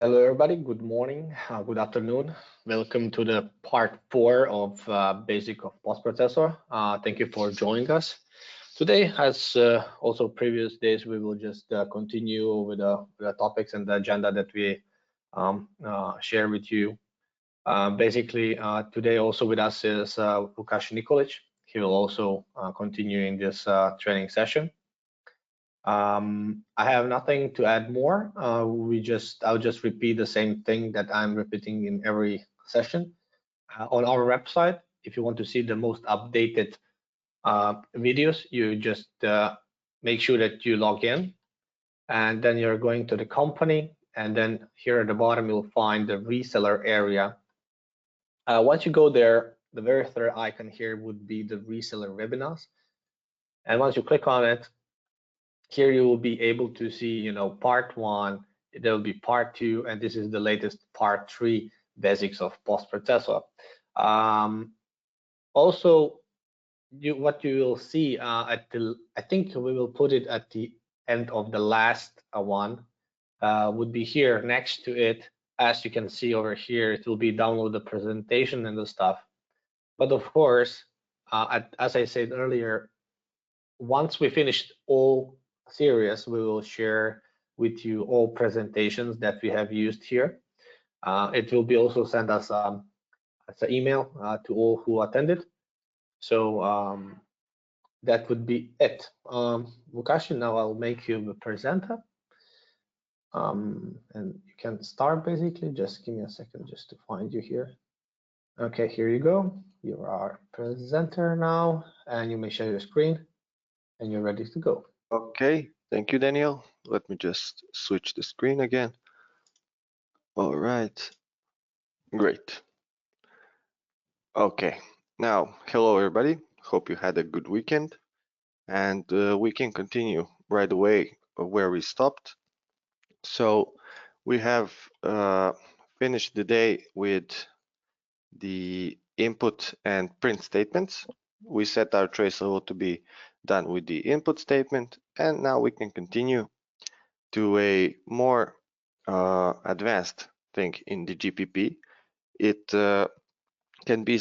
Hello, everybody. Good morning, good afternoon. Welcome to the part 4 of Basic of Post Processor. Thank you for joining us. Today, as also previous days, we will just continue with the topics and the agenda that we share with you. Basically, today also with us is Lukasz Nikolic. He will also continue in this training session. I have nothing to add more. I'll just repeat the same thing that I'm repeating in every session. On our website, if you want to see the most updated videos, you just make sure that you log in, and then you're going to the company, and then here at the bottom you'll find the reseller area. Once you go there, the very third icon here would be the reseller webinars, and once you click on it, here you will be able to see, part 1, there will be part 2, and this is the latest part 3, basics of post processor. Also, what you will see I think we will put it at the end of the last one, would be here next to it. As you can see over here, it will be download the presentation and the stuff. But of course, as I said earlier, once we finished all series, we will share with you all presentations that we have used here. It will be also sent as an email to all who attended. So that would be it. Lukasz, now I'll make you the presenter. And you can start basically. Just give me a second just to find you here. Okay, here you go. You are presenter now, and you may share your screen, and you're ready to go. Okay, thank you, Daniel. Let me just switch the screen again. All right, great. Okay, now, hello everybody. Hope you had a good weekend, and we can continue right away where we stopped. So we have finished the day with the input and print statements. We set our trace level to be done with the input statement, and now we can continue to a more advanced thing in the GPP. It can be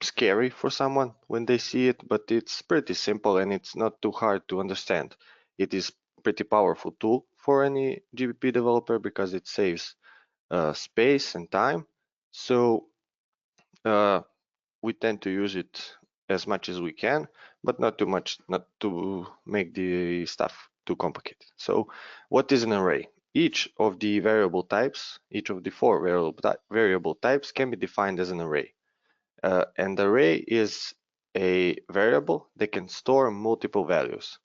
scary for someone when they see it, but it's pretty simple and it's not too hard to understand. It is pretty powerful tool for any GPP developer because it saves space and time. So we tend to use it as much as we can, but not too much, not to make the stuff too complicated. So what is an array? Each of the variable types, each of the 4 variable types can be defined as an array. An array is a variable that can store multiple values.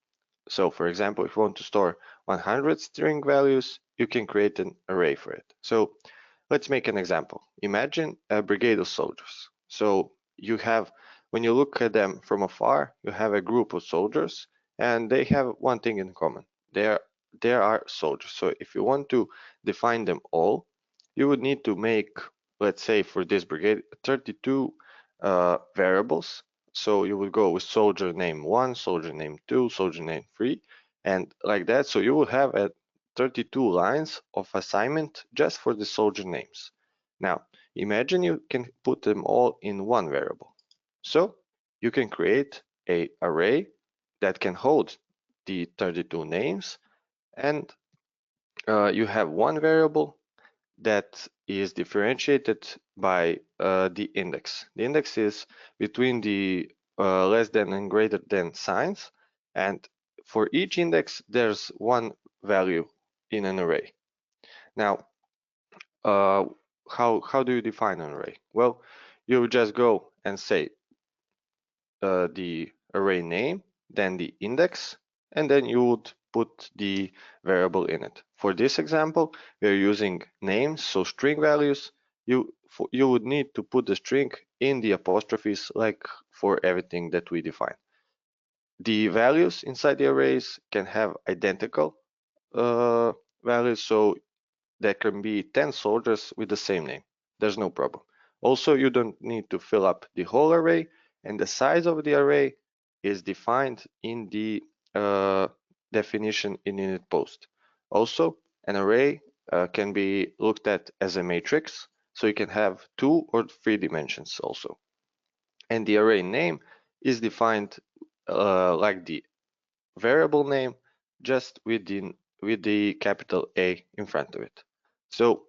So for example, if you want to store 100 string values, you can create an array for it. So let's make an example. Imagine a brigade of soldiers. So you have, when you look at them from afar, you have a group of soldiers and they have one thing in common. There are soldiers. So if you want to define them all, you would need to make, let's say for this brigade, 32 variables. So you would go with soldier name 1, soldier name 2, soldier name 3, and like that. So you will have 32 lines of assignment just for the soldier names. Now, imagine you can put them all in one variable. So you can create an array that can hold the 32 names, and you have one variable that is differentiated by the index. The index is between the less than and greater than signs, and for each index there's one value in an array. Now, how do you define an array? Well, you just go and say the array name, then the index, and then you would put the variable in it. For this example, we're using names, so string values. You would need to put the string in the apostrophes like for everything that we define. The values inside the arrays can have identical values, so there can be 10 soldiers with the same name. There's no problem. Also, you don't need to fill up the whole array, and the size of the array is defined in the definition in init post. Also, an array can be looked at as a matrix, so you can have 2 or 3 dimensions also. And the array name is defined like the variable name, just with the capital A in front of it. So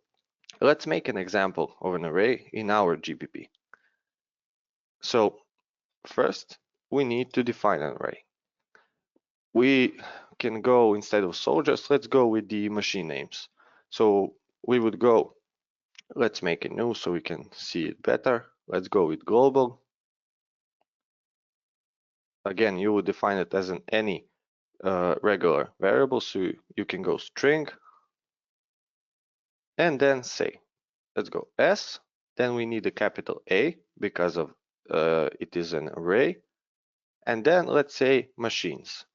let's make an example of an array in our GPP. So first, we need to define an array. We can go, instead of soldiers, let's go with the machine names. So we would go, let's make it new so we can see it better. Let's go with global. Again, you would define it as any regular variable, so you can go string and then say, let's go S. Then we need a capital A because of it is an array. And then let's say machines.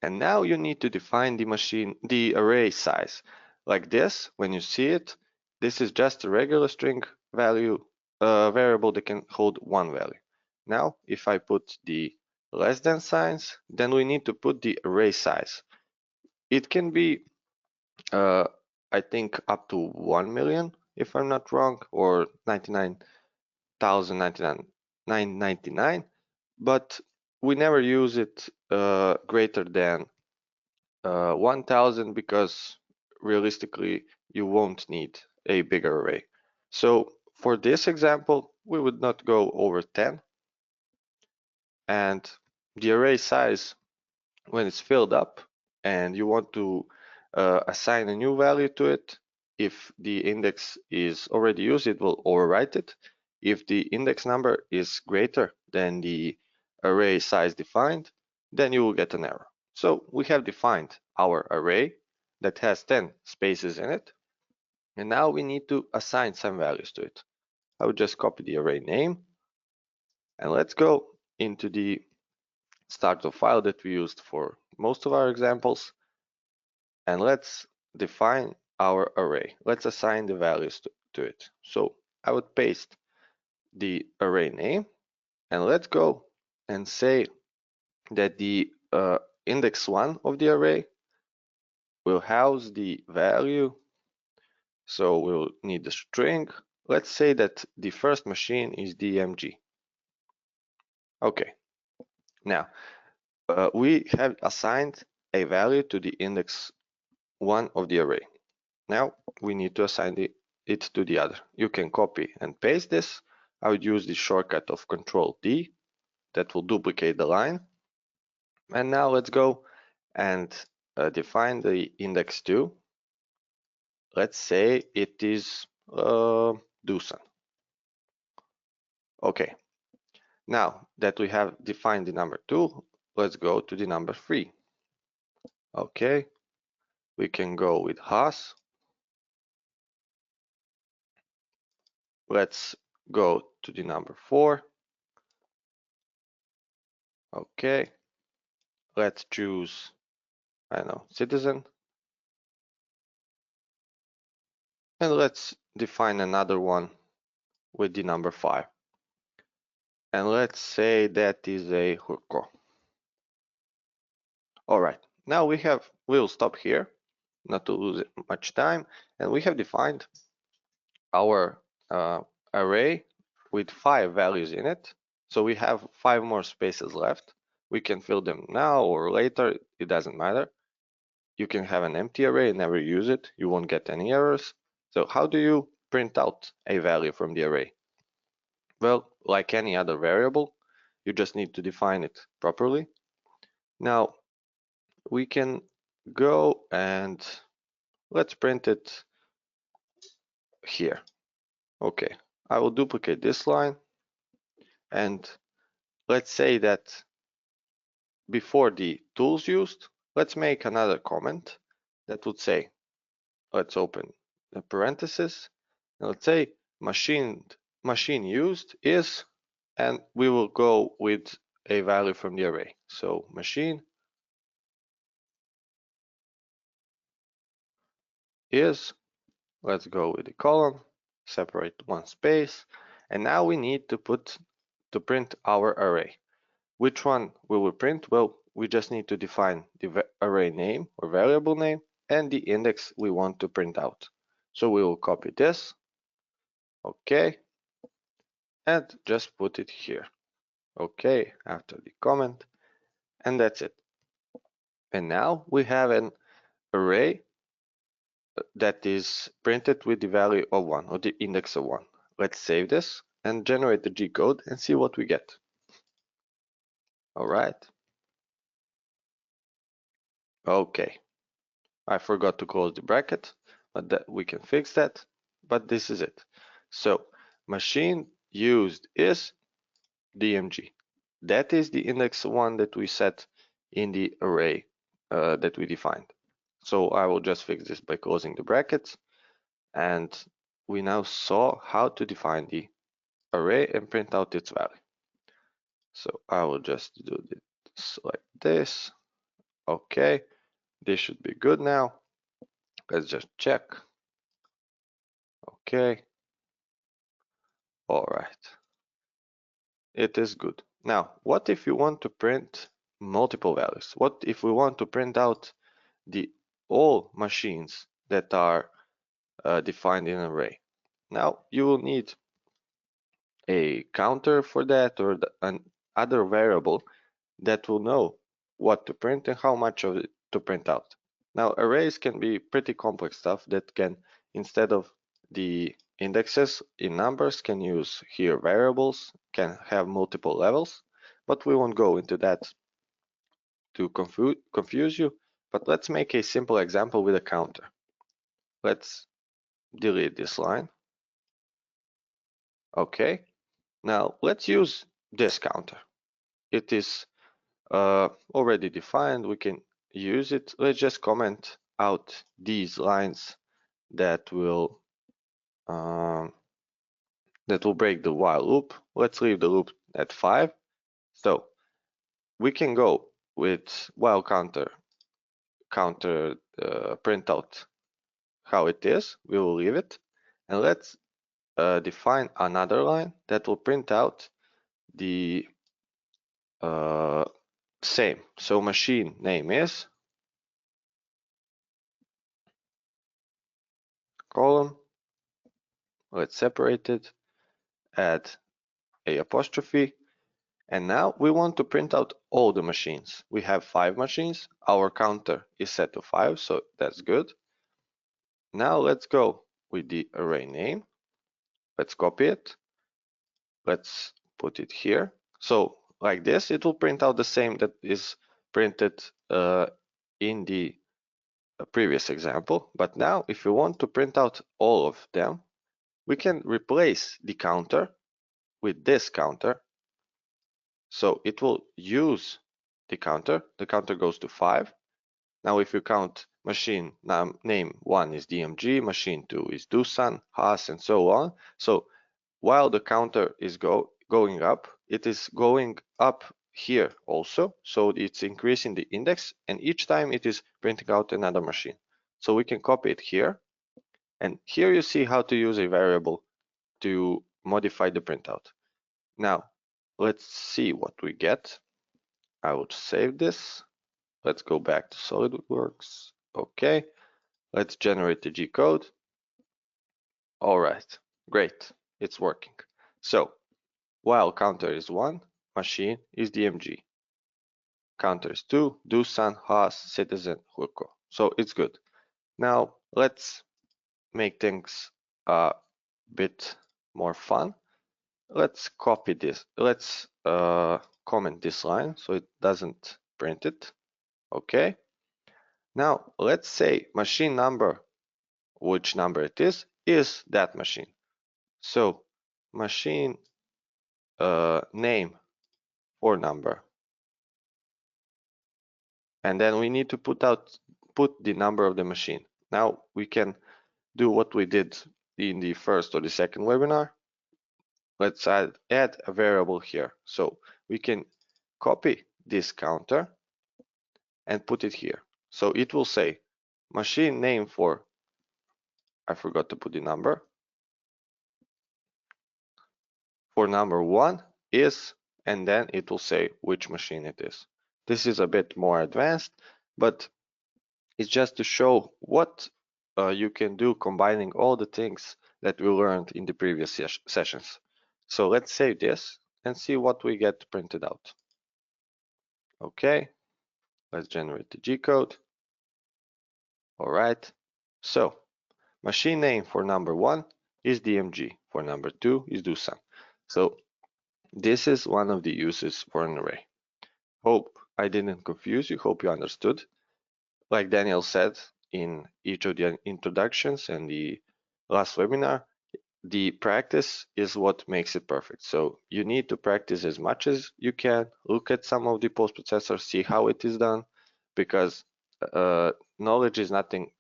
And now you need to define the array size. Like this, when you see it, this is just a regular string value variable that can hold one value. Now, if I put the less than signs, then we need to put the array size. It can be, I think, up to 1 million, if I'm not wrong, or 99,999, but we never use it greater than 1000 because realistically you won't need a bigger array. So for this example, we would not go over 10, and the array size, when it's filled up and you want to assign a new value to it, if the index is already used, it will overwrite it. If the index number is greater than the array size defined, then you will get an error. So we have defined our array that has 10 spaces in it, and now we need to assign some values to it. I would just copy the array name, and let's go into the starter file that we used for most of our examples, and let's define our array. Let's assign the values to it. So I would paste the array name, and let's go and say that the index 1 of the array will house the value. So we'll need the string. Let's say that the first machine is DMG. Okay, now we have assigned a value to the index 1 of the array. Now we need to assign it to the other. You can copy and paste this. I would use the shortcut of Control D. That will duplicate the line. And now let's go and define the index 2. Let's say it is Dusan. Okay, now that we have defined the number 2, let's go to the number 3. Okay, we can go with Haas. Let's go to the number 4. Okay, let's choose, I don't know, citizen. And let's define another one with the number 5. And let's say that is a Hurko. All right, now we'll stop here, not to lose much time. And we have defined our array with 5 values in it. So we have 5 more spaces left. We can fill them now or later, it doesn't matter. You can have an empty array and never use it. You won't get any errors. So how do you print out a value from the array? Well, like any other variable, you just need to define it properly. Now, we can go and let's print it here. Okay, I will duplicate this line, and let's say that before the tools used, let's make another comment that would say, let's open the parenthesis, and let's say machine used is, and we will go with a value from the array. So machine is, let's go with the column, separate one space, and now we need to print our array. Which one we will print? Well, we just need to define the array name or variable name and the index we want to print out. So we will copy this, okay, and just put it here, okay, after the comment, and that's it. And now we have an array that is printed with the value of 1 or the index of 1. Let's save this and generate the G code and see what we get. All right. Okay. I forgot to close the bracket, but that we can fix that. But this is it. So machine used is DMG. That is the index 1 that we set in the array that we defined. So I will just fix this by closing the brackets. And we now saw how to define the array and print out its value. So I will just do this like this. Okay, this should be good now. Let's just check. Okay. All right. It is good. Now, what if you want to print multiple values? What if we want to print out the all machines that are defined in an array? Now, you will need a counter for that or an other variable that will know what to print and how much of it to print out. Now, arrays can be pretty complex stuff that can, instead of the indexes in numbers, can use here variables, can have multiple levels, but we won't go into that to confuse you. But let's make a simple example with a counter. Let's delete this line. Okay, now let's use this counter. It is already defined. We can use it. Let's just comment out these lines that will break the while loop. Let's leave the loop at 5. So we can go with while counter printout how it is. We will leave it, and let's define another line that will print out the same. So machine name is column. Let's separate it, add a apostrophe, and now we want to print out all the machines. We have 5 machines. Our counter is set to 5, so that's good. Now let's go with the array name. Let's copy it. Let's put it here. So like this, it will print out the same that is printed in the previous example. But now if we want to print out all of them, we can replace the counter with this counter. So it will use the counter. The counter goes to 5. Now if you count machine name 1 is DMG, machine 2 is Dusan, Haas, and so on. So while the counter is going up, it is going up here also. So it's increasing the index, and each time it is printing out another machine. So we can copy it here. And here you see how to use a variable to modify the printout. Now, let's see what we get. I will save this. Let's go back to SolidWorks. Okay, let's generate the G code. All right, great, it's working. So while counter is 1, machine is DMG. Counter is 2, Dusan, Haas, Citizen, Hurko. So it's good. Now let's make things a bit more fun. Let's copy this. Let's comment this line so it doesn't print it. Okay. Now let's say machine number, which number it is that machine. So machine name or number, and then we need to put the number of the machine. Now we can do what we did in the first or the second webinar. Let's add a variable here. So we can copy this counter and put it here. So it will say machine name for, I forgot to put the number, for number 1 is, and then it will say which machine it is. This is a bit more advanced, but it's just to show what you can do combining all the things that we learned in the previous sessions. So let's save this and see what we get printed out. Okay, let's generate the G code. All right, so machine name for number 1 is DMG, for number 2 is DoSum. So this is one of the uses for an array. Hope I didn't confuse you, hope you understood. Like Daniel said in each of the introductions and the last webinar, the practice is what makes it perfect. So you need to practice as much as you can, look at some of the post processors, see how it is done, because knowledge is nothing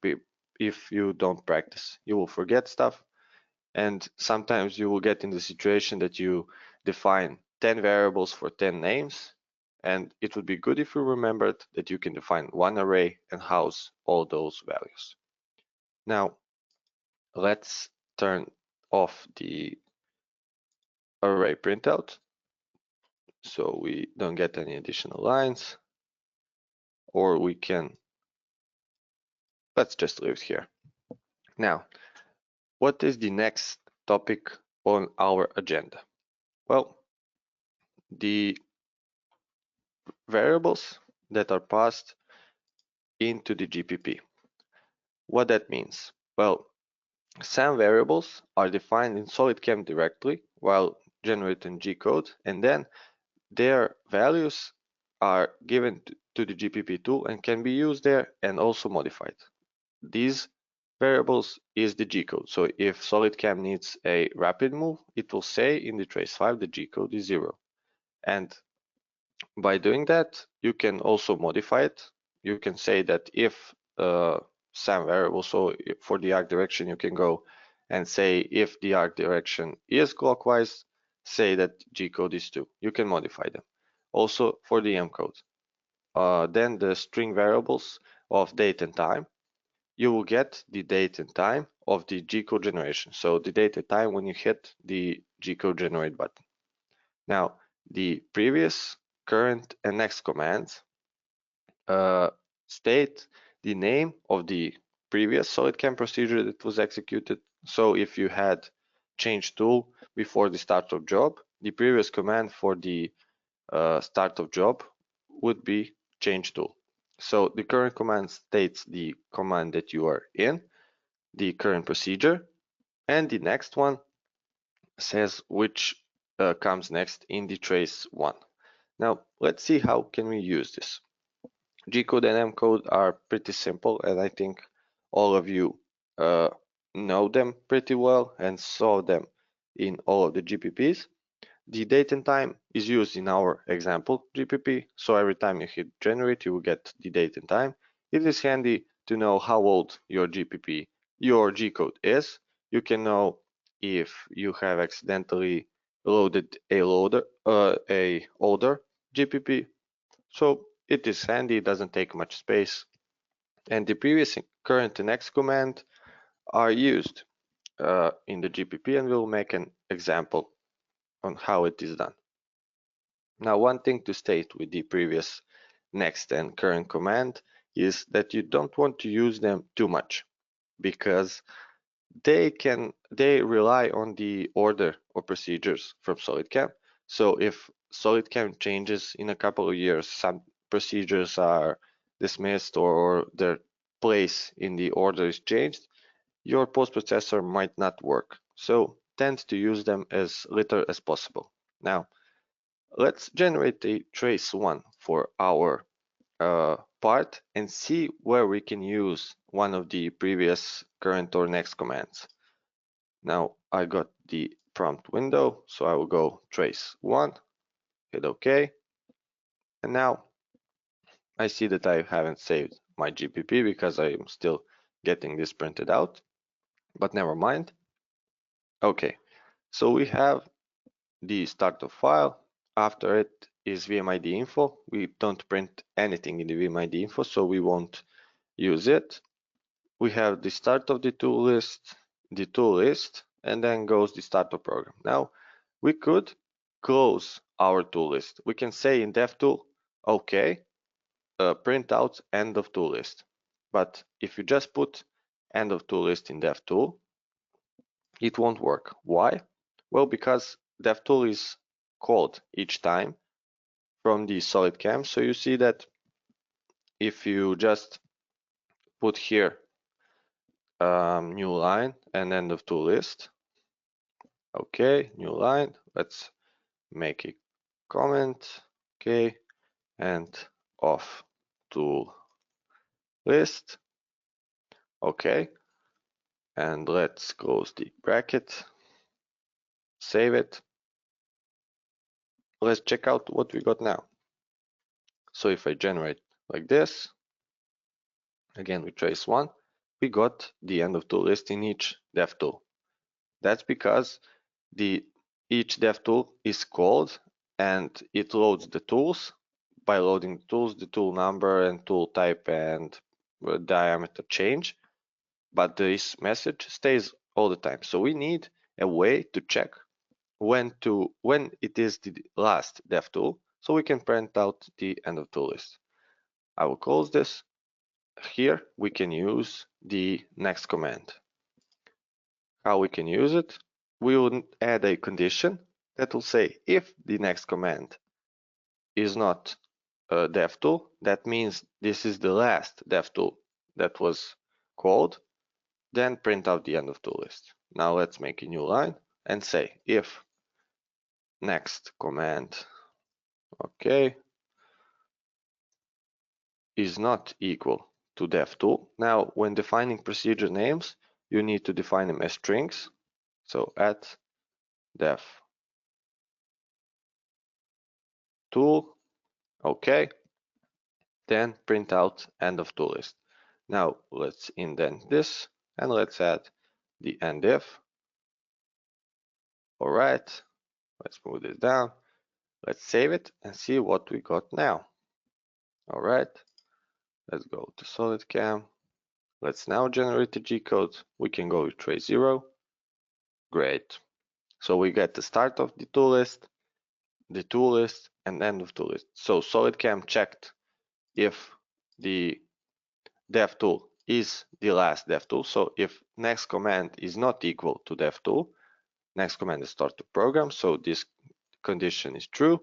if you don't practice. You will forget stuff, and sometimes you will get in the situation that you define 10 variables for 10 names, and it would be good if you remembered that you can define one array and house all those values. Now, let's turn off the array printout so we don't get any additional lines, or we can, let's just leave it here. Now, what is the next topic on our agenda? Well, the variables that are passed into the GPP. What that means? Well, some variables are defined in SolidCam directly while generating G code, and then their values are given to the GPP tool and can be used there and also modified. These variables is the G code. So if SolidCam needs a rapid move, it will say in the trace file the G code is 0. And by doing that, you can also modify it. You can say that if some variable, so for the arc direction, you can go and say if the arc direction is clockwise, say that G code is 2. You can modify them. Also for the M code. Then the string variables of date and time, you will get the date and time of the G code generation. So the date and time when you hit the G code generate button. Now, the previous, current, and next commands state the name of the previous SolidCam procedure that was executed. So if you had change tool before the start of job, the previous command for the start of job would be change tool. So the current command states the command that you are in, the current procedure, and the next one says which comes next in the trace 1. Now let's see how can we use this. G code and M code are pretty simple, and I think all of you know them pretty well and saw them in all of the GPPs. The date and time is used in our example GPP, so every time you hit generate, you will get the date and time. It is handy to know how old your GPP, your G code is. You can know if you have accidentally loaded a older GPP. So it is handy, it doesn't take much space. And the previous, current, and next command are used in the GPP, and we'll make an example on how it is done. Now, one thing to state with the previous, next, and current command is that you don't want to use them too much, because they rely on the order or procedures from SolidCam. So if SolidCam changes in a couple of years, some procedures are dismissed or their place in the order is changed, your post processor might not work. So tend to use them as little as possible. Now, let's generate a trace 1 for our part and see where we can use one of the previous, current, or next commands. Now I got the prompt window, so I will go trace 1, hit OK, and now I see that I haven't saved my GPP because I am still getting this printed out, but never mind. Okay, so we have the start of file. After it is vmid info. We don't print anything in the vmid info, so we won't use it. We have the start of the tool list, and then goes the startup program. Now, we could close our tool list. We can say in DevTool, okay, print out end of tool list. But if you just put end of tool list in DevTool, it won't work. Why? Well, because DevTool is called each time from the solid cam. So you see that if you just put here new line and end of tool list, okay, new line, let's make a comment, okay, and off tool list, okay, and let's close the bracket, save it. Let's check out what we got now. So if I generate like this, again we trace one, we got the end of tool list in each dev tool. That's because each dev tool is called and it loads the tools. By loading the tools, the tool number and tool type and diameter change, but this message stays all the time. So we need a way to check when it is the last dev tool, so we can print out the end of tool list. I will close this. Here we can use the next command. How we can use it? We will add a condition that will say if the next command is not a dev tool, that means this is the last dev tool that was called, then print out the end of tool list. Now let's make a new line and say if next command, okay, is not equal to dev tool. Now when defining procedure names, you need to define them as strings. So at dev tool, okay, then print out end of tool list. Now let's indent this and let's add the end if. All right, let's move this down. Let's save it and see what we got now. All right, let's go to SolidCam. Let's now generate the G code. We can go with trace 0. Great. So we get the start of the tool list, the tool list, and end of tool list. So SolidCam checked if the dev tool is the last dev tool. So if next command is not equal to dev tool, next command is start to program. So this condition is true.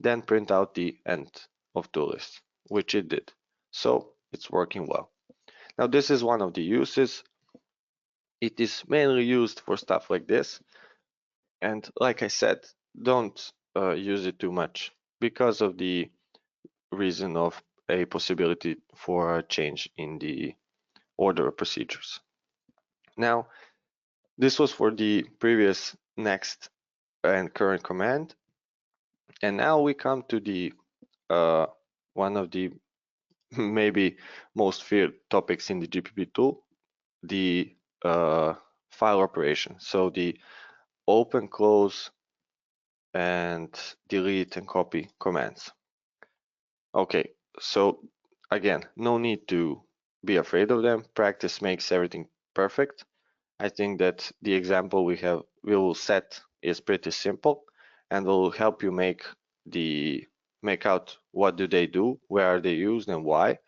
Then print out the end of tool list, which it did. So it's working well. Now this is one of the uses. It is mainly used for stuff like this. And like I said, don't use it too much because of the reason of a possibility for a change in the order of procedures. Now, this was for the previous, next, and current command. And now we come to the one of the maybe most feared topics in the GPP tool, the file operation. So the open, close, and delete and copy commands. Okay, so again, no need to be afraid of them. Practice makes everything perfect. I think that the example we will set is pretty simple and will help you make out what do they do, where are they used, and why.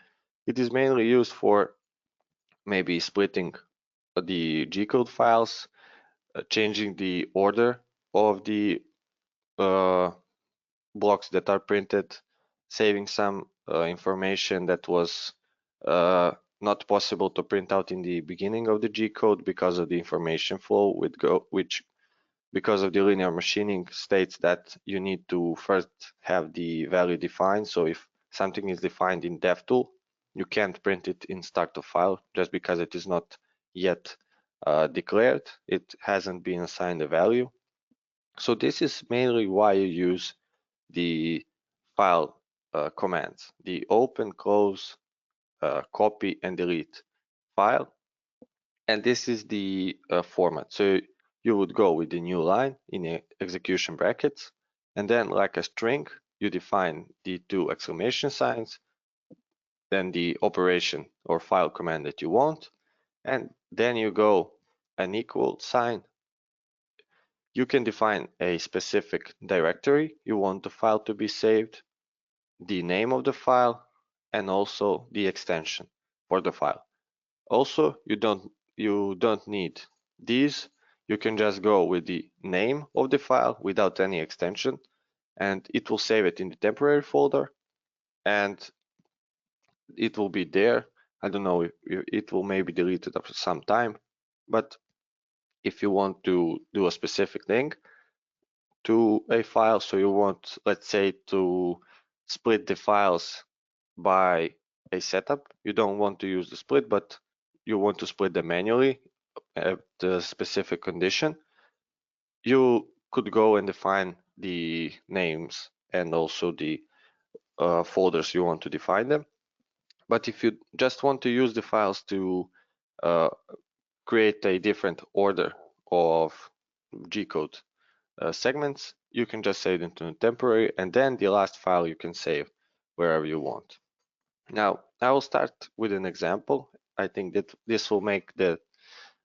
It is mainly used for maybe splitting the G-code files, changing the order of the blocks that are printed, saving some information that was not possible to print out in the beginning of the G code because of the information flow, which because of the linear machining states that you need to first have the value defined. So if something is defined in DevTool, you can't print it in start of file just because it is not yet declared. It hasn't been assigned a value. So this is mainly why you use the file commands, the open, close, copy, and delete file. And this is the format. So you would go with the new line in execution brackets, and then like a string, you define the 2 exclamation signs, then the operation or file command that you want, and then you go an equal sign. You can define a specific directory you want the file to be saved, the name of the file, and also the extension for the file. Also, you don't need these. You can just go with the name of the file without any extension, and it will save it in the temporary folder, and it will be there. I don't know if it will maybe deleted after some time, but if you want to do a specific thing to a file, so you want, let's say, to split the files by a setup, you don't want to use the split, but you want to split them manually at the specific condition, you could go and define the names and also the folders you want to define them. But if you just want to use the files to create a different order of G-code segments, you can just save them to temporary, and then the last file you can save wherever you want. Now, I will start with an example. I think that this will make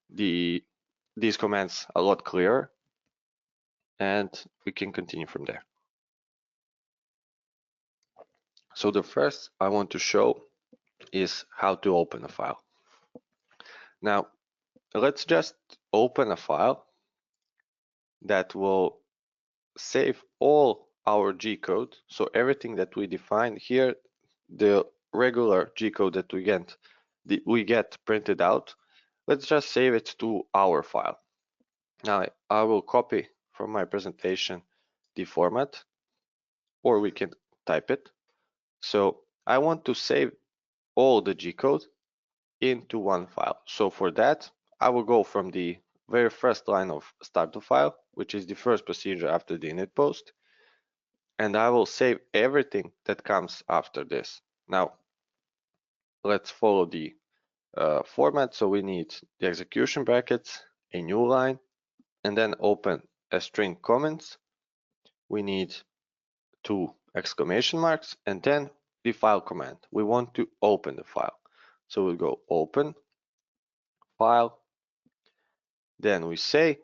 these commands a lot clearer, and we can continue from there. So the first I want to show is how to open a file. Now, let's just open a file that will save all our G code. So everything that we defined here, the regular G code that we get printed out, let's just save it to our file. Now I will copy from my presentation the format, or we can type it. So I want to save all the G code into one file. So for that, I will go from the very first line of start to file, which is the first procedure after the init post, and I will save everything that comes after this. Now, let's follow the format. So we need the execution brackets, a new line, and then open a string comments. We need 2 exclamation marks, and then the file command. We want to open the file. So we'll go open file. Then we say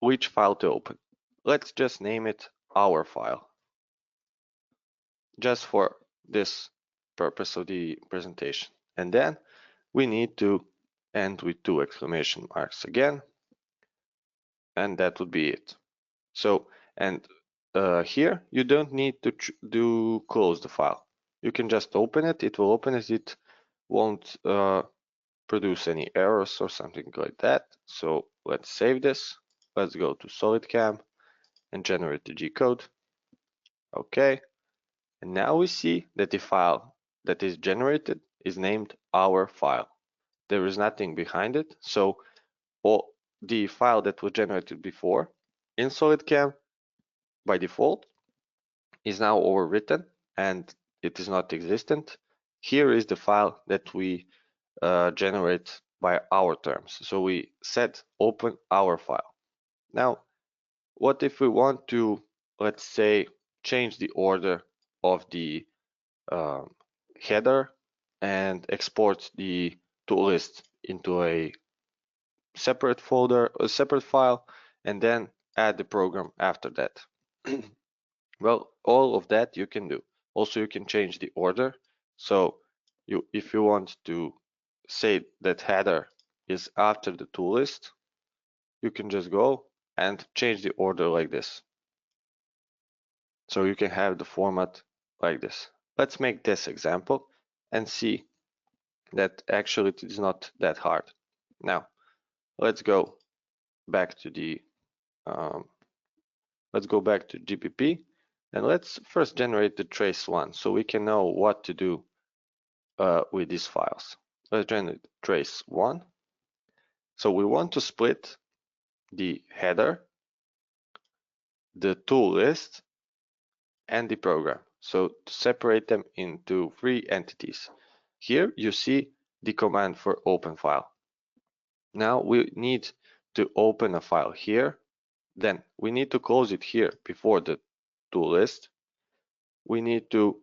which file to open. Let's just name it our file, just for this purpose of the presentation. And then we need to end with 2 exclamation marks again, and that would be it. So, and here you don't need to do close the file. You can just open it. It will open it. It won't produce any errors or something like that. So let's save this. Let's go to SolidCam and generate the G code. Okay. And now we see that the file that is generated is named our file. There is nothing behind it. So all the file that was generated before in SolidCam by default is now overwritten and it is not existent. Here is the file that we generate by our terms. So we said open our file. Now, what if we want to, let's say, change the order of the header and export the tool list into a separate folder, a separate file, and then add the program after that? Well, all of that you can do. Also, you can change the order. So if you want to say that header is after the tool list, you can just go and change the order like this. So you can have the format like this. Let's make this example and see that actually it is not that hard. Now, let's go back to the GPP, and let's first generate the trace one so we can know what to do with these files. Let's generate trace one. So we want to split the header, the tool list, and the program. So to separate them into 3 entities. Here you see the command for open file. Now we need to open a file here. Then we need to close it here before the tool list. We need to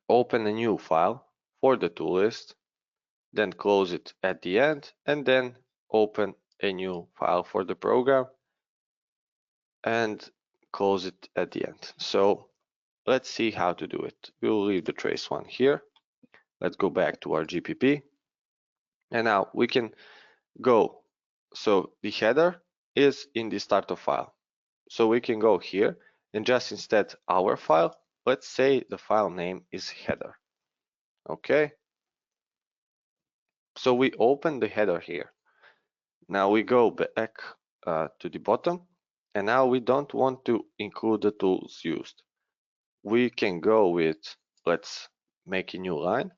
open a new file for the tool list, then close it at the end, and then open a new file for the program and close it at the end. So let's see how to do it. We'll leave the trace one here. Let's go back to our GPP. And now we can go. So the header is in the starter file. So we can go here and just instead our file, let's say the file name is header. Okay. So we open the header here. Now we go back to the bottom, and now we don't want to include the tools used. We can go with, let's make a new line.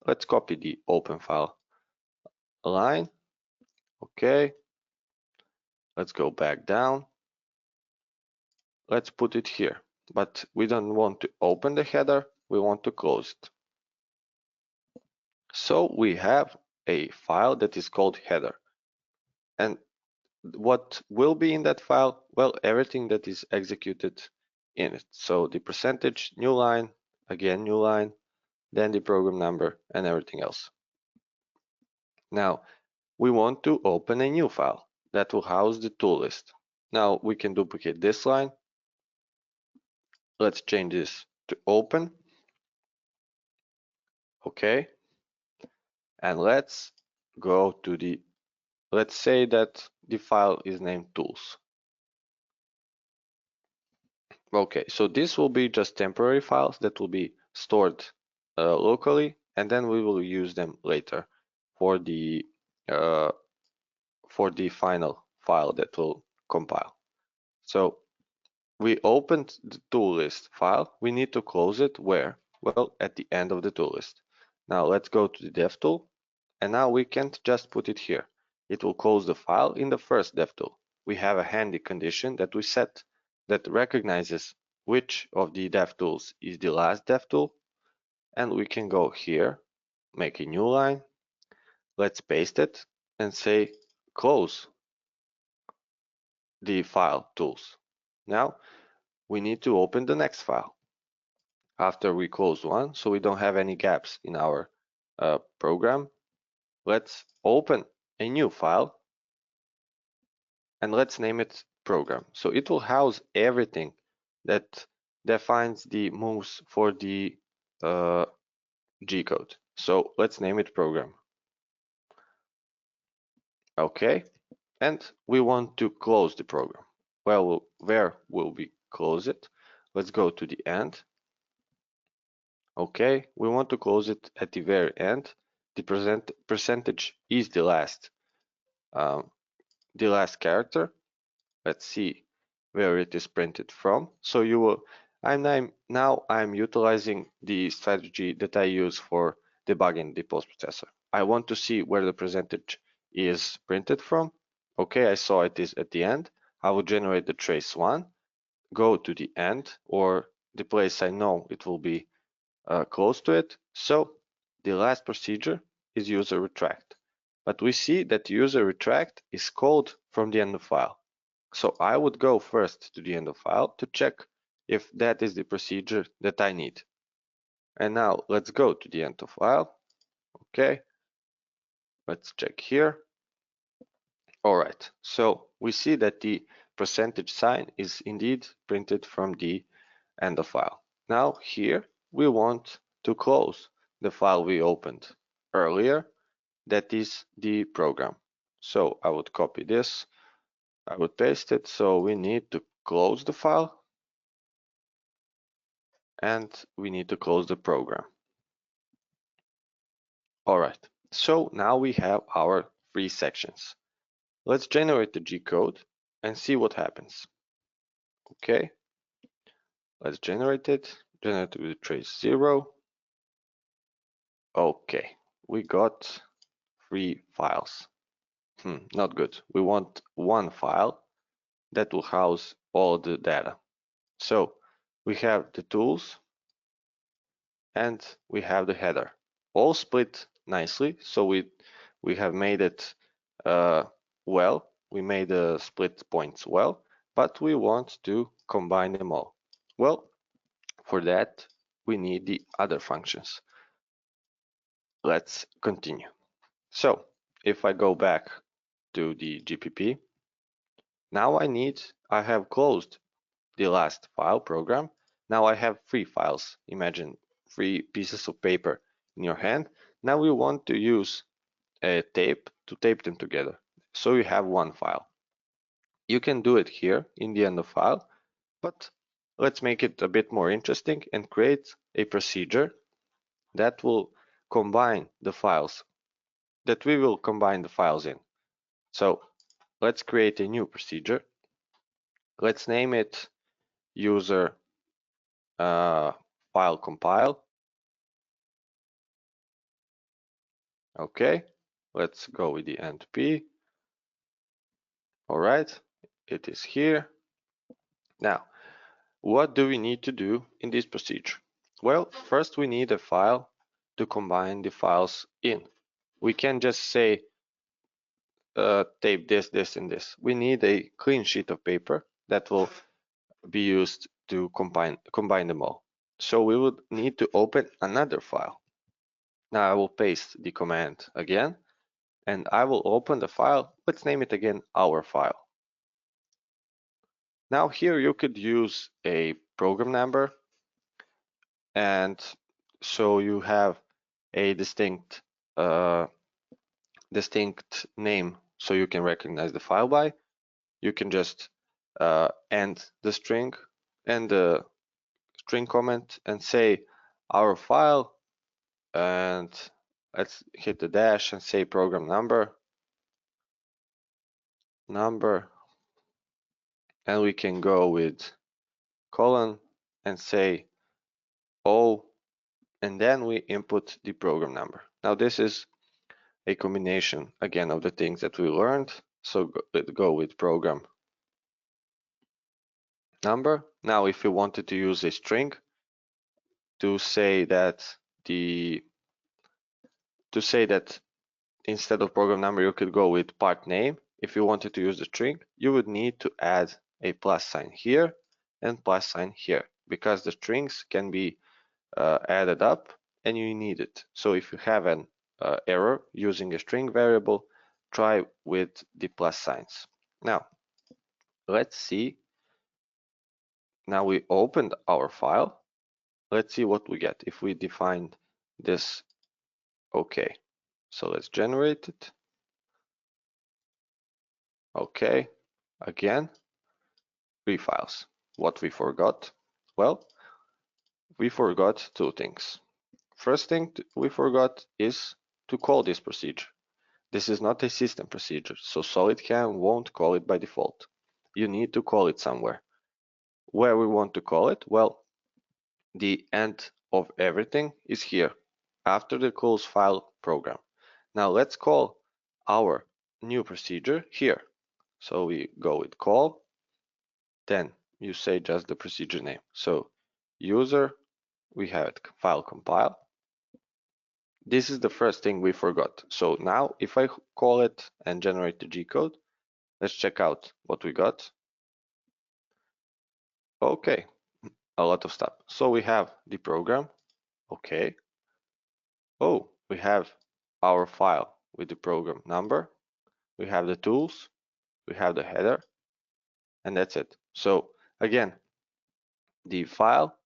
Let's copy the open file line. Okay. Let's go back down. Let's put it here, but we don't want to open the header. We want to close it. So we have a file that is called header. And what will be in that file? Well, everything that is executed in it. So the percentage, new line, again, new line, then the program number and everything else. Now we want to open a new file that will house the tool list. Now we can duplicate this line. Let's change this to open. Okay. And let's go to the, let's say that the file is named tools. Okay, so this will be just temporary files that will be stored locally, and then we will use them later for the final file that will compile. So we opened the tool list file. We need to close it where? Well, at the end of the tool list. Now let's go to the dev tool, and now we can't just put it here. It will close the file in the first dev tool. We have a handy condition that we set that recognizes which of the dev tools is the last dev tool, and we can go here, make a new line, let's paste it and say close the file tools. Now we need to open the next file after we close one, so we don't have any gaps in our program. Let's open a new file and let's name it program. So it will house everything that defines the moves for the G code. So let's name it program. Okay, and we want to close the program. Well, where will we close it? Let's go to the end. Okay, we want to close it at the very end. The percentage is the last character. Let's see where it is printed from. So you will, I'm utilizing the strategy that I use for debugging the post-processor. I want to see where the percentage is printed from. Okay, I saw it is at the end. I will generate the trace one, go to the end or the place I know it will be close to it. So the last procedure is user retract. But we see that user retract is called from the end of file. So I would go first to the end of file to check if that is the procedure that I need. And now let's go to the end of file. Okay, let's check here. All right, so we see that the percentage sign is indeed printed from the end of file. Now here we want to close the file we opened earlier, that is the program. So I would copy this, I would paste it. So we need to close the file and we need to close the program. All right, so now we have our three sections. Let's generate the G code and see what happens. Okay, let's generate it. Generate it with trace 0. Okay, we got 3 files. Not good. We want one file that will house all the data. So we have the tools and we have the header, all split nicely. So we have made it well. We made the split points well, but we want to combine them all. Well, for that we need the other functions. Let's continue. So if I go back to the GPP, now I have closed the last file program. Now I have 3 files. Imagine 3 pieces of paper in your hand. Now we want to use a tape to tape them together. So you have one file. You can do it here in the end of file, but let's make it a bit more interesting and create a procedure that will combine the files, that we will combine the files in. So let's create a new procedure. Let's name it user file compile. Okay, let's go with the end p. All right, it is here. Now, what do we need to do in this procedure? Well, first we need a file to combine the files in. We can just say tape this, this, and this. We need a clean sheet of paper that will be used to combine them all. So we would need to open another file. Now I will paste the command again, and I will open the file. Let's name it again our file. Now here you could use a program number, and so you have a distinct name so you can recognize the file by. You can just end the string comment and say our file, and let's hit the dash and say program number, and we can go with colon and say O, and then we input the program number. Now this is a combination again of the things that we learned. So let's go with program number. Now if we wanted to use a string to say that instead of program number you could go with part name. If you wanted to use the string, you would need to add a plus sign here and plus sign here, because the strings can be added up and you need it. So if you have an error using a string variable, try with the plus signs. Now let's see. Now we opened our file. Let's see what we get if we defined this. Okay, so let's generate it. Okay, again, three files. What we forgot? Well, we forgot two things. First thing we forgot is to call this procedure. This is not a system procedure, so SolidCAM won't call it by default. You need to call it somewhere. Where we want to call it? Well, the end of everything is here, after the calls file program. Now let's call our new procedure here. So we go with call, then you say just the procedure name. So user, we have it file compile. This is the first thing we forgot. So now if I call it and generate the G code, let's check out what we got. Okay, a lot of stuff. So we have the program. Okay. Oh, we have our file with the program number. We have the tools. We have the header, and that's it. So again, the file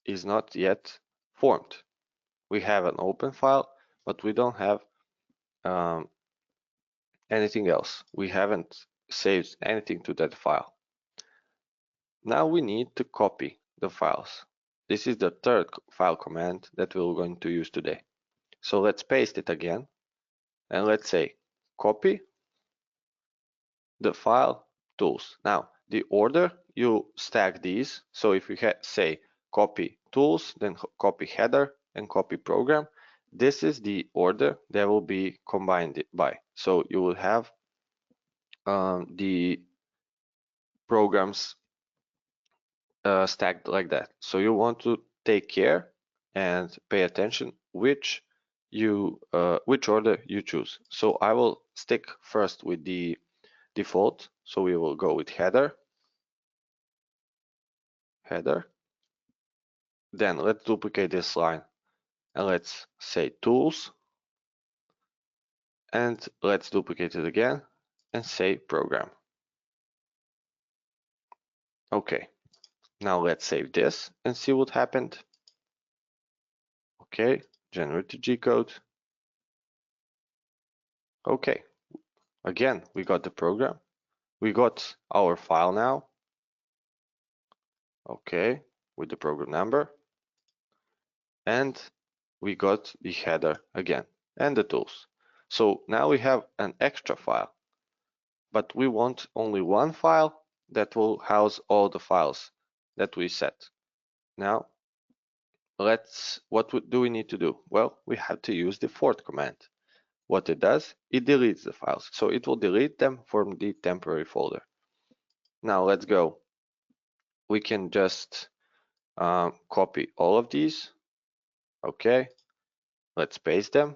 is not yet formed. We have an open file, but we don't have anything else. We haven't saved anything to that file. Now we need to copy the files. This is the third file command that we're going to use today. So let's paste it again, and let's say copy the file tools. Now the order you stack these. So if you say copy tools, then copy header and copy program, this is the order that will be combined by. So you will have the programs stacked like that. So you want to take care and pay attention which order you choose. So I will stick first with the default. So we will go with header. Then let's duplicate this line and let's say tools, and let's duplicate it again and say program. Okay, now let's save this and see what happened. Okay, generate the G code. Okay, again, we got the program. We got our file now. Okay, with the program number. And we got the header again and the tools. So now we have an extra file, but we want only one file that will house all the files that we set. Now, what do we need to do? Well, we have to use the fourth command. What it does, it deletes the files. So it will delete them from the temporary folder. Now let's go. We can just copy all of these. Okay, let's paste them.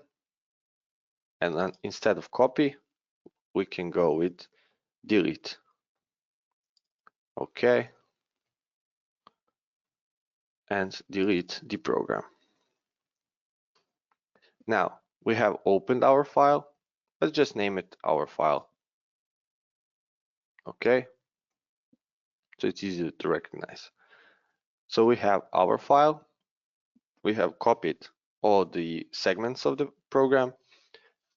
And then instead of copy, we can go with delete. Okay, and delete the program. Now we have opened our file. Let's just name it our file. Okay, so it's easy to recognize. So we have our file. We have copied all the segments of the program,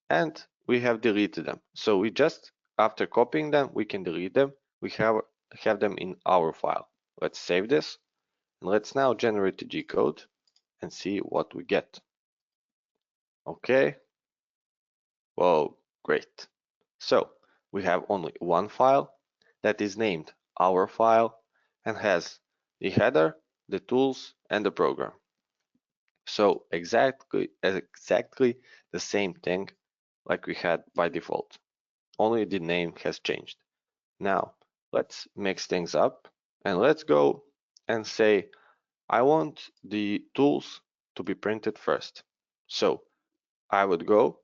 and we have deleted them. So we just, after copying them, we can delete them. We have them in our file. Let's save this, and let's now generate the G code and see what we get. Okay. Whoa, great. So we have only one file that is named our file and has the header, the tools, and the program. So exactly the same thing like we had by default. Only the name has changed. Now let's mix things up and let's go and say I want the tools to be printed first. So I would go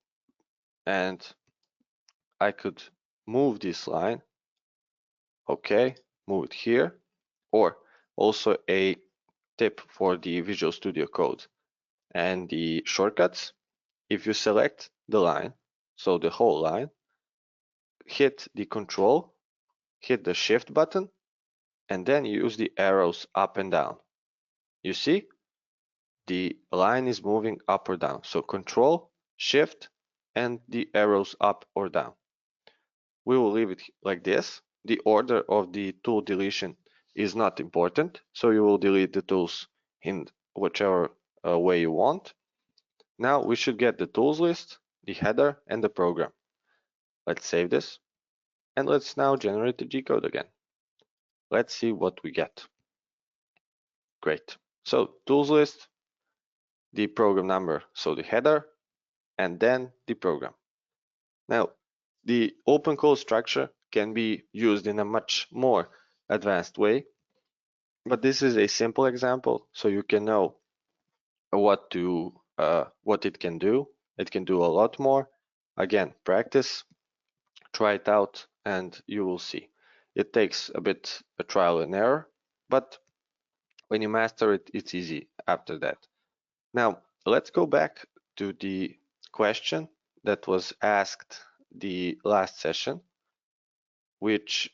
and I could move this line. Okay, move it here. Or also a tip for the Visual Studio Code and the shortcuts. If you select the line, so the whole line, hit the Control, hit the Shift button, and then use the arrows up and down. You see, the line is moving up or down. So Control, Shift, and the arrows up or down. We will leave it like this. The order of the tool deletion is not important, so you will delete the tools in whichever way you want. Now we should get the tools list, the header, and the program. Let's save this, and let's now generate the G code again. Let's see what we get. Great. So tools list, the program number, so the header, and then the program. Now, the open code structure can be used in a much more advanced way, but this is a simple example, so you can know what it can do. It can do a lot more. Again, practice, try it out, and you will see. It takes a bit of trial and error, but when you master it, it's easy after that. Now, let's go back to the question that was asked the last session, which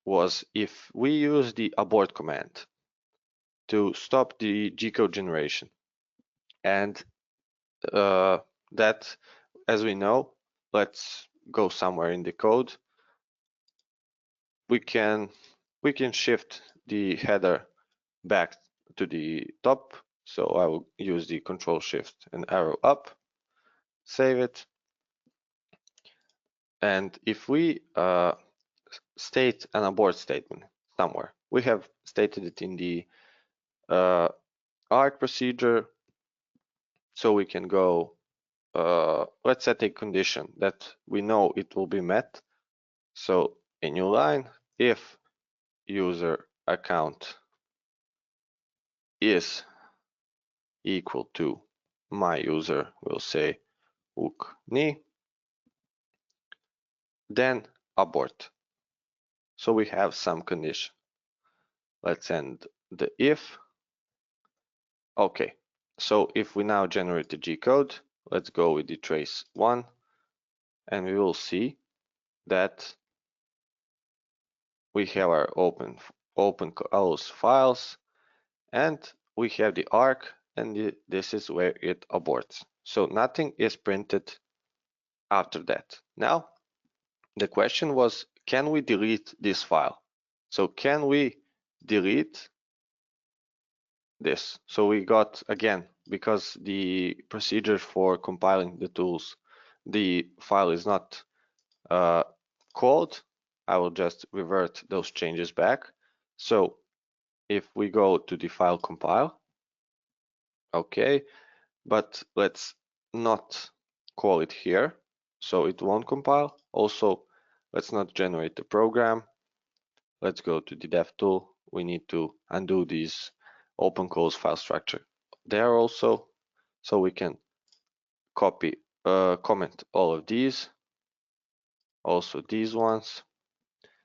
was if we use the abort command to stop the G-code generation. And that, as we know, let's go somewhere in the code. We can shift the header back to the top. So I will use the Control Shift and arrow up, save it. And if we state an abort statement somewhere, we have stated it in the arc procedure. So we can go, let's set a condition that we know it will be met. So a new line, if user account is equal to my user, will say ukni, then abort. So we have some condition. Let's end the if. Okay, so if we now generate the G code, let's go with the trace 1, and we will see that we have our open COLS files, and we have the arc and this is where it aborts. So nothing is printed after that. Now, the question was, can we delete this file? So can we delete this? So we got, again, because the procedure for compiling the tools, the file is not called, I will just revert those changes back. So if we go to the file compile, okay, but let's not call it here, so it won't compile. Also, let's not generate the program. Let's go to the dev tool. We need to undo these open calls file structure there also, so we can copy, comment all of these, also these ones.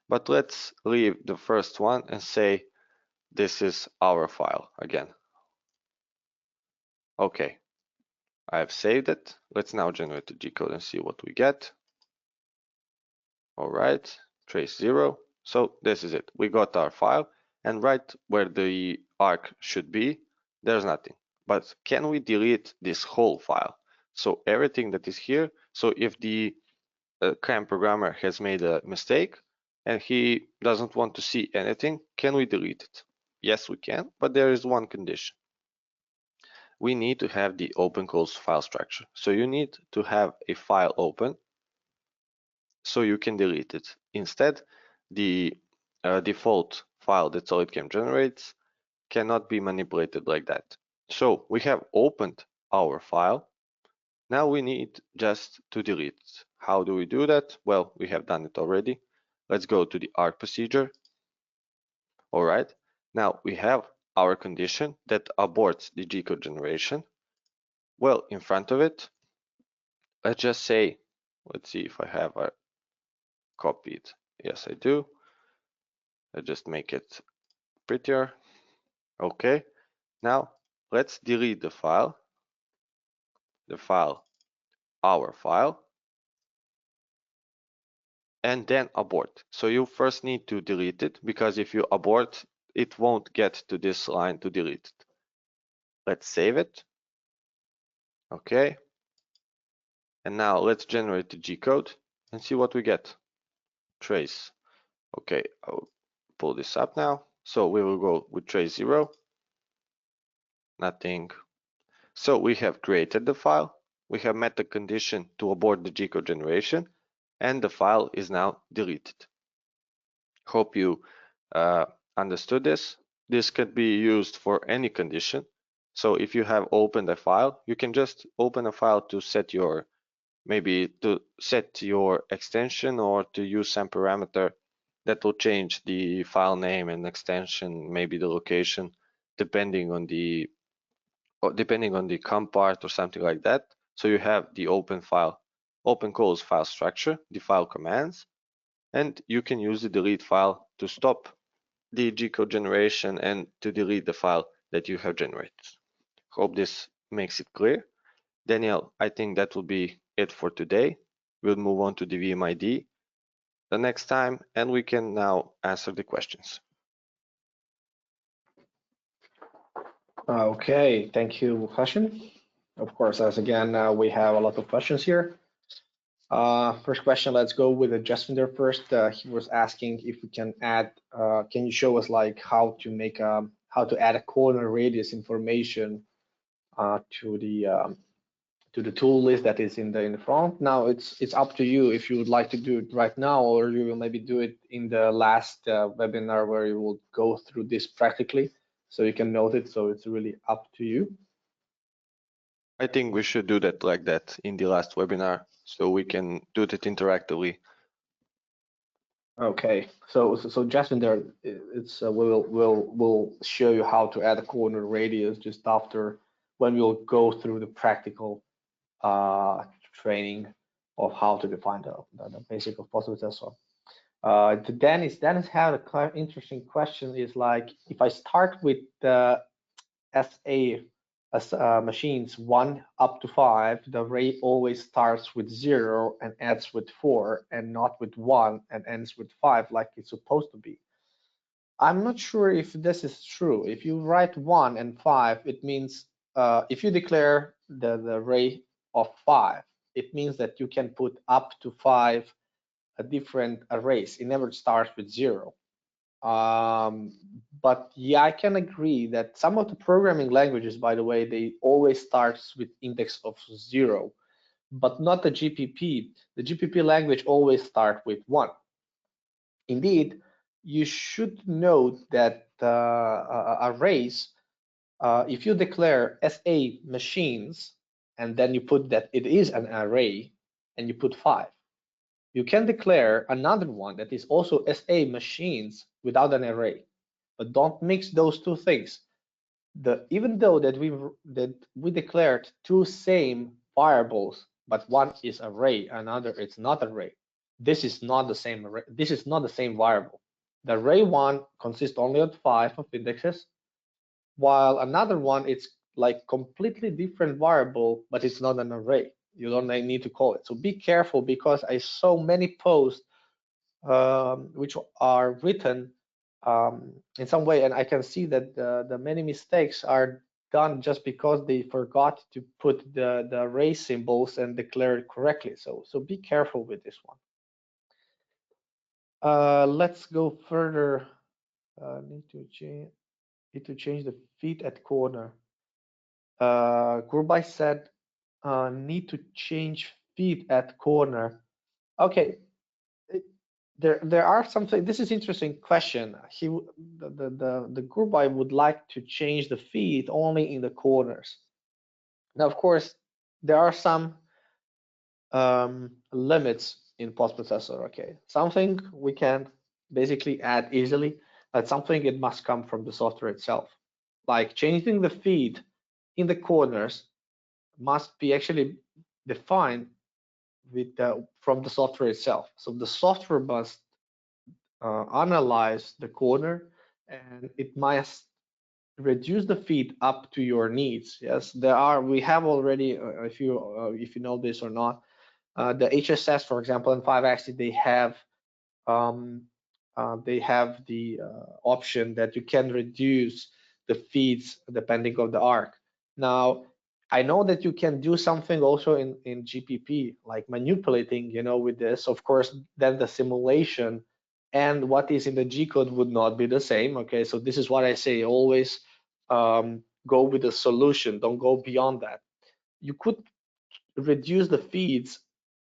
But let's leave the first one and say this is our file again. Okay, I have saved it. Let's now generate the G code and see what we get. All right, trace 0. So this is it. We got our file, and right where the arc should be, there's nothing. But can we delete this whole file? So everything that is here, so if the CRAN programmer has made a mistake and he doesn't want to see anything, can we delete it? Yes, we can, but there is one condition. We need to have the open calls file structure. So you need to have a file open so you can delete it. Instead, the default file that SolidCam generates cannot be manipulated like that. So we have opened our file. Now we need just to delete it. How do we do that? Well, we have done it already. Let's go to the arc procedure. All right. Now we have our condition that aborts the G-code generation. Well, in front of it, let's just say, let's see if I have a copied. Yes, I do. Let's just make it prettier. Okay. Now let's delete the file, our file, and then abort. So you first need to delete it, because if you abort, it won't get to this line to delete it. Let's save it. Okay. And now let's generate the G code and see what we get. Trace. Okay, I'll pull this up now. So we will go with trace 0. Nothing. So we have created the file. We have met the condition to abort the G code generation, and the file is now deleted. Hope you understood this. This could be used for any condition. So if you have opened a file, you can just open a file to set your, maybe to set your extension or to use some parameter that will change the file name and extension, maybe the location, depending on the comp part or something like that. So you have the open calls file structure, the file commands, and you can use the delete file to stop the G code generation and to delete the file that you have generated. Hope this makes it clear. Daniel, I think that will be it for today. We'll move on to the VMID the next time, and we can now answer the questions. Okay, thank you, Hassan. Of course, as again, we have a lot of questions here. First question, let's go with Jasvinder first. He was asking if we can add, can you show us like how to add a corner radius information to the tool list that is in the front. Now it's up to you if you would like to do it right now, or you will maybe do it in the last webinar where you will go through this practically, so you can note it. So it's really up to you. I think we should do that like that in the last webinar, so we can do that interactively. Okay, so Jasvinder, it's we'll show you how to add a corner radius just after, when we'll go through the practical training of how to define the basic of possibilities as well. Dennis had a quite interesting question. Is like, if I start with the SA machines 1 up to 5, the array always starts with 0 and ends with 4, and not with 1 and ends with 5 like it's supposed to be. I'm not sure if this is true. If you write 1 and 5, it means if you declare the array of 5, it means that you can put up to 5 different arrays. It never starts with 0. But yeah, I can agree that some of the programming languages, by the way, they always starts with index of 0, but not the GPP. The GPP language always start with 1. Indeed, you should note that arrays, if you declare SA machines, and then you put that it is an array, and you put 5, you can declare another one that is also SA machines without an array. But don't mix those two things. Even though that we declared two same variables, but one is array, another is not array. This is not the same array. This is not the same variable. The array one consists only of 5 of indexes, while another one it's like completely different variable, but it's not an array. You don't need to call it. So be careful, because I saw many posts which are written in some way, and I can see that the many mistakes are done just because they forgot to put the array symbols and declare it correctly. So be careful with this one. Let's go further. Need to change the feet at corner. Gurbai said need to change feet at corner. Okay, there are something. This is interesting question. The Gurbai would like to change the feet only in the corners. Now, of course, there are some limits in post-processor. Okay, something we can basically add easily, but something it must come from the software itself. Like changing the feed in the corners must be actually defined with from the software itself. So the software must analyze the corner, and it must reduce the feed up to your needs. Yes, we have already, if you know this or not, the HSS, for example, in 5-axis, they have the option that you can reduce the feeds depending on the arc. Now, I know that you can do something also in GPP, like manipulating, with this. Of course, then the simulation and what is in the G code would not be the same. Okay, so this is what I say, always go with the solution, don't go beyond that. You could reduce the feeds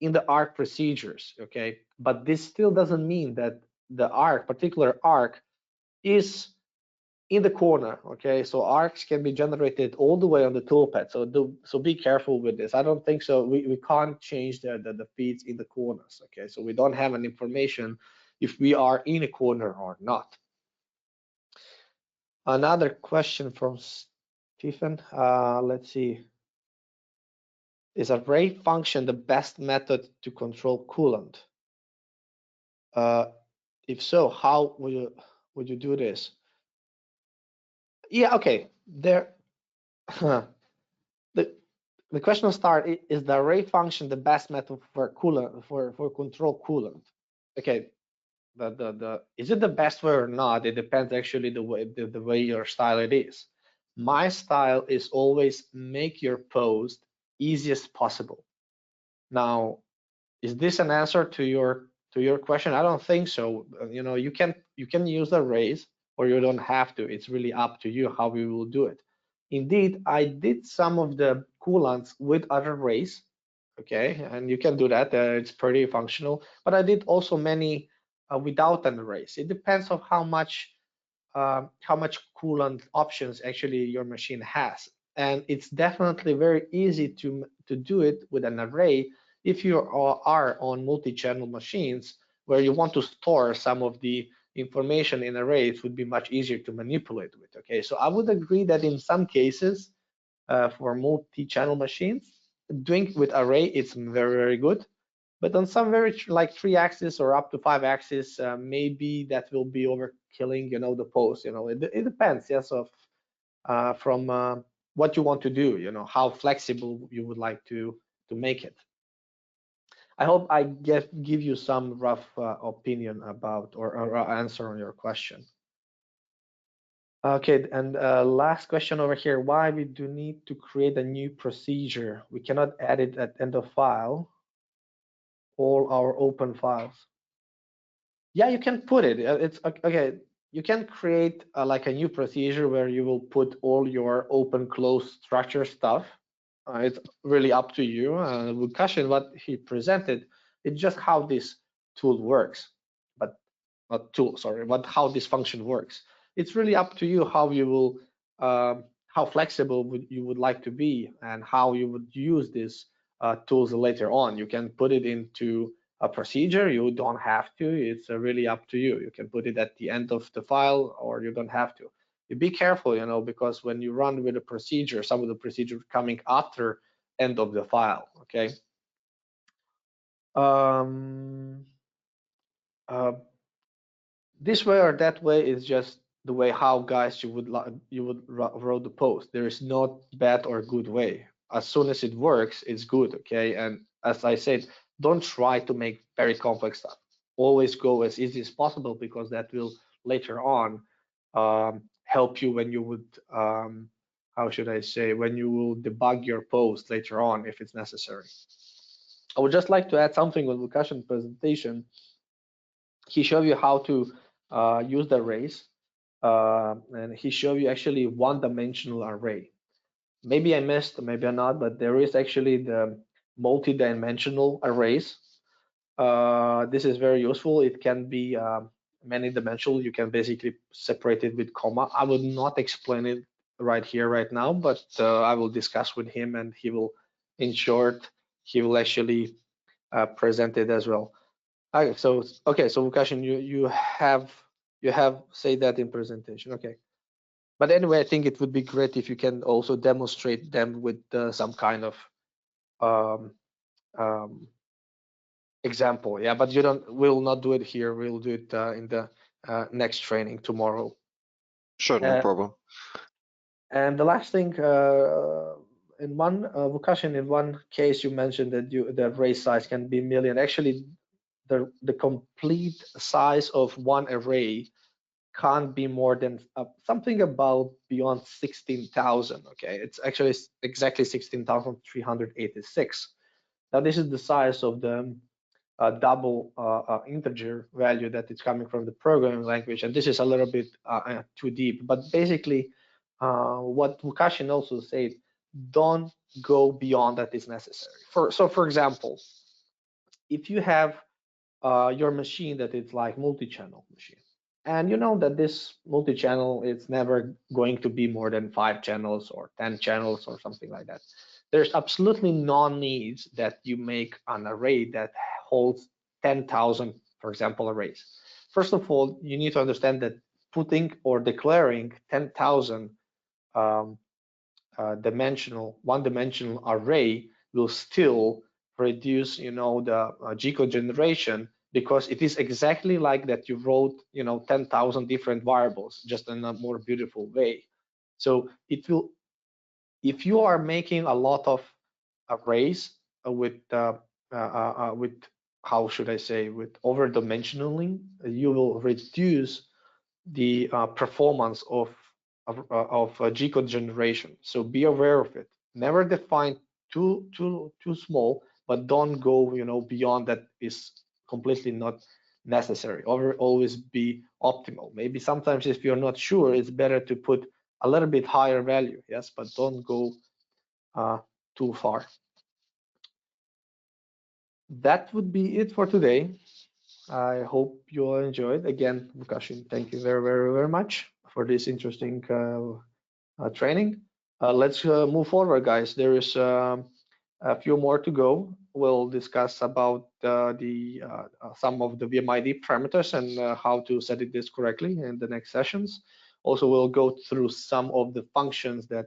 in the arc procedures, okay? But this still doesn't mean that the particular arc is in the corner, okay? So arcs can be generated all the way on the toolpad. So be careful with this. I don't think so. We can't change the feeds in the corners, okay? So we don't have an information if we are in a corner or not. Another question from Stephen. Let's see. Is array function the best method to control coolant? If so, how would you do this? Yeah, okay. There, the the question will start: is the array function the best method for coolant for control coolant? Okay, the is it the best way or not? It depends actually the way your style it is. My style is always make your post easiest possible. Now, is this an answer to your question? I don't think so. You can use arrays, or you don't have to. It's really up to you how you will do it. Indeed, I did some of the coolants with other arrays, okay, and you can do that. It's pretty functional. But I did also many without an arrays. It depends on how much coolant options actually your machine has. And it's definitely very easy to do it with an array if you are on multi-channel machines where you want to store some of the information in arrays. It would be much easier to manipulate with. Okay, so I would agree that in some cases for multi-channel machines, doing with array it's very, very good. But on some very like 3-axis or up to 5-axis, maybe that will be overkilling, the post. It depends, yes, of from what you want to do. How flexible you would like to make it. I hope I give you some rough opinion about or answer on your question. Okay, and last question over here. Why we do need to create a new procedure? We cannot add it at end of file, all our open files. Yeah, you can put it. It's okay. You can create like a new procedure where you will put all your open close structure stuff. It's really up to you. Lukash, what he presented, it's just how this tool works, but not tool, sorry, but how this function works. It's really up to you how you will, how flexible you would like to be and how you would use these tools later on. You can put it into a procedure. You don't have to. It's really up to you. You can put it at the end of the file, or you don't have to. You be careful, because when you run with a procedure, some of the procedure coming after end of the file. Okay. Um, uh, this way or that way is just the way how guys you would wrote the post. There is no bad or good way. As soon as it works, it's good. Okay. And as I said, don't try to make very complex stuff. Always go as easy as possible, because that will later on help you when you would how should I say, when you will debug your post later on if it's necessary. I would just like to add something with Lukashen's presentation. He showed you how to use the arrays, and he showed you actually one-dimensional array. Maybe I missed, maybe not, but there is actually the multi-dimensional arrays. This is very useful. It can be many dimensional. You can basically separate it with comma. I will not explain it right here, right now, but I will discuss with him, and he will, in short, he will actually present it as well. So Lukashin, you have say that in presentation. Okay. But anyway, I think it would be great if you can also demonstrate them with some kind of um, um, example. Yeah, but we'll not do it here. We'll do it in the next training tomorrow. Sure, no Uh, problem. and the last thing, in one Lukashin, in one case, you mentioned that the array size can be million. Actually, the complete size of one array can't be more than something about beyond 16,000. Okay, it's actually exactly 16,386. Now this is the size of the double integer value that is coming from the programming language, and this is a little bit too deep. But basically, what Lukashin also said, don't go beyond that is necessary. For example, if you have your machine that is like multi-channel machine, and you know that this multi-channel is never going to be more than 5 channels or 10 channels or something like that. There's absolutely no need that you make an array that holds 10,000, for example, arrays. First of all, you need to understand that putting or declaring 10,000 um, one-dimensional array will still reduce, the G-code generation, because it is exactly like that you wrote, 10,000 different variables, just in a more beautiful way. So it will, if you are making a lot of arrays with how should I say, with over-dimensionaling, you will reduce the performance of G-code generation. So be aware of it. Never define too small, but don't go beyond that is completely not necessary. Always be optimal. Maybe sometimes if you're not sure, it's better to put a little bit higher value. Yes, but don't go uh, too far. That would be it for today. I hope you all enjoyed. Again, Lukashin, thank you very, very, very much for this interesting training. Let's move forward, guys. There is a few more to go. We'll discuss about the some of the VMID parameters and how to set this correctly in the next sessions. Also, we'll go through some of the functions that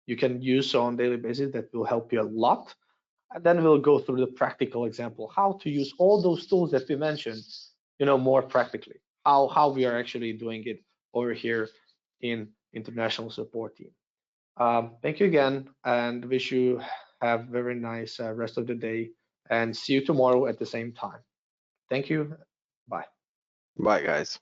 you can use on a daily basis that will help you a lot. And then we'll go through the practical example, how to use all those tools that we mentioned, more practically, how we are actually doing it over here in international support team. Thank you again, and wish you have very nice rest of the day, and see you tomorrow at the same time. Thank you. Bye. Bye, guys.